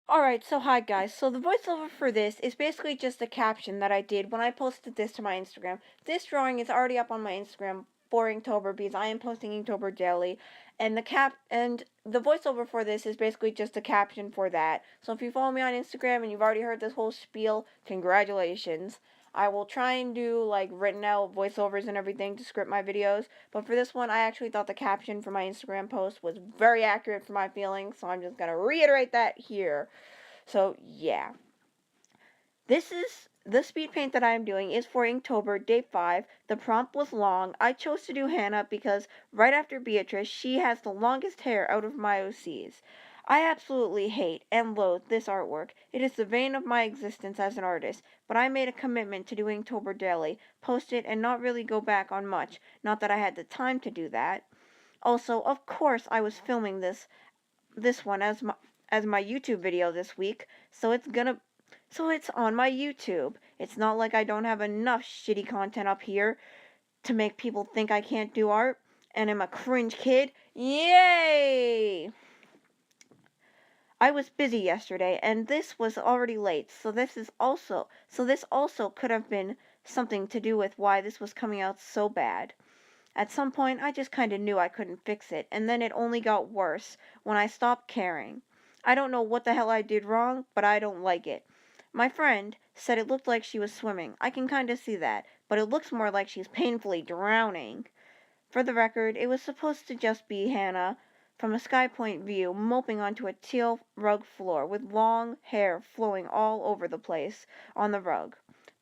Alright, so hi guys. So the voiceover for this is basically just a caption that I did when I posted this to my Instagram. This drawing is already up on my Instagram for Inktober because I am posting Inktober daily. And the voiceover for this is basically just a caption for that. So if you follow me on Instagram and you've already heard this whole spiel, congratulations. I will try and do like written out voiceovers and everything to script my videos. But for this one, I actually thought the caption for my Instagram post was very accurate for my feelings, so I'm just gonna reiterate that here. So yeah, the speed paint that I am doing is for Inktober day 5. The prompt was long. I chose to do Hannah because right after Beatrice, she has the longest hair out of my OCs. I absolutely hate and loathe this artwork. It is the vein of my existence as an artist, but I made a commitment to do Inktober daily, post it, and not really go back on much. Not that I had the time to do that. Also, of course, I was filming this one as my YouTube video this week, so it's on my YouTube. It's not like I don't have enough shitty content up here to make people think I can't do art and am a cringe kid. Yay! I was busy yesterday and this was already late, so this also could have been something to do with why this was coming out so bad. At some point, I just kinda knew I couldn't fix it, and then it only got worse when I stopped caring. I don't know what the hell I did wrong, but I don't like it. My friend said it looked like she was swimming. I can kinda see that, but it looks more like she's painfully drowning. For the record, it was supposed to just be Hannah from a sky point view moping onto a teal rug floor with long hair flowing all over the place on the rug.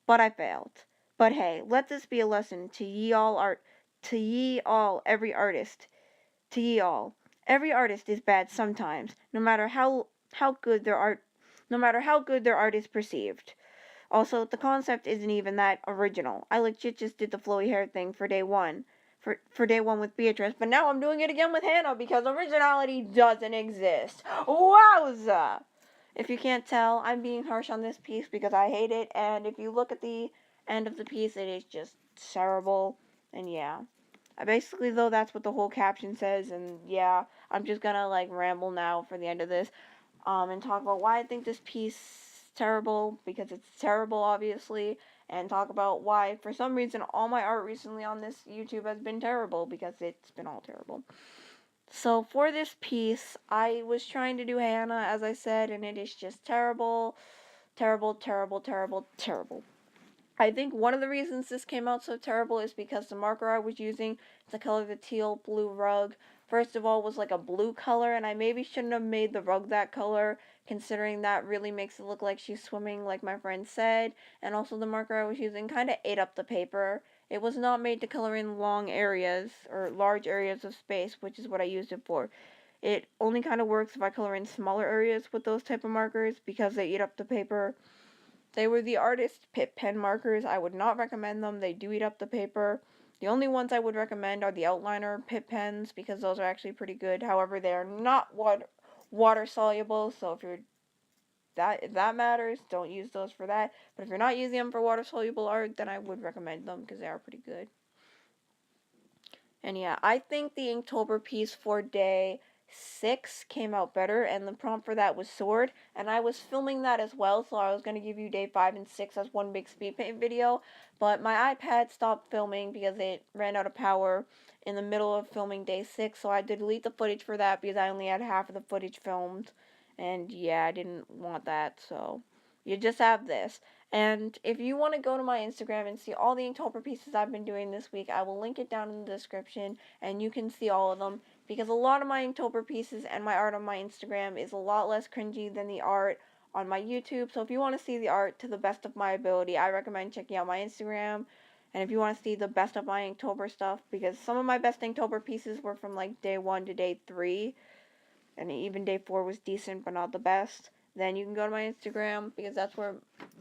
But I failed. But hey, let this be a lesson to ye all to ye all. Every artist is bad sometimes, no matter how good their art is perceived. Also, the concept isn't even that original. I legit just did the flowy hair thing for day one. For day one with Beatrice, but now I'm doing it again with Hannah because originality doesn't exist. Wowza! If you can't tell, I'm being harsh on this piece because I hate it, and if you look at the end of the piece, it is just terrible. And yeah. Basically, though, that's what the whole caption says, and yeah, I'm just gonna like ramble now for the end of this, and talk about why I think this piece is terrible, because it's terrible, obviously, and talk about why, for some reason, all my art recently on this YouTube has been terrible, because it's been all terrible. So for this piece, I was trying to do Hannah, as I said, and it is just terrible, terrible, terrible, terrible, terrible. I think one of the reasons this came out so terrible is because the marker I was using to color the teal blue rug, first of all, was like a blue color, and I maybe shouldn't have made the rug that color, considering that really makes it look like she's swimming, like my friend said, and also the marker I was using kind of ate up the paper. It was not made to color in long areas, or large areas of space, which is what I used it for. It only kind of works if I color in smaller areas with those type of markers, because they eat up the paper. They were the artist Pitt pen markers. I would not recommend them. They do eat up the paper. The only ones I would recommend are the outliner Pitt pens because those are actually pretty good. However, they are not water soluble, so if that matters, don't use those for that. But if you're not using them for water soluble art, then I would recommend them because they are pretty good. And yeah, I think the Inktober piece for day 6 came out better, and the prompt for that was sword, and I was filming that as well, so I was going to give you day 5 and 6 as one big speed paint video, but my iPad stopped filming because it ran out of power in the middle of filming day 6, so I had to delete the footage for that because I only had half of the footage filmed, and yeah, I didn't want that, so you just have this. And if you want to go to my Instagram and see all the Inktober pieces I've been doing this week, I will link it down in the description, and you can see all of them, because a lot of my Inktober pieces and my art on my Instagram is a lot less cringy than the art on my YouTube. So if you want to see the art to the best of my ability, I recommend checking out my Instagram. And if you want to see the best of my Inktober stuff, because some of my best Inktober pieces were from like day 1 to day 3, and even day 4 was decent but not the best, then you can go to my Instagram because that's where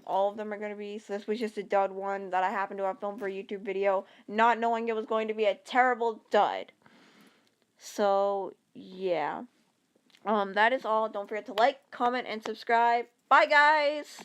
all of them are going to be. So this was just a dud one that I happened to have filmed for a YouTube video, not knowing it was going to be a terrible dud. So yeah, that is all. Don't forget to like, comment, and subscribe. Bye, guys.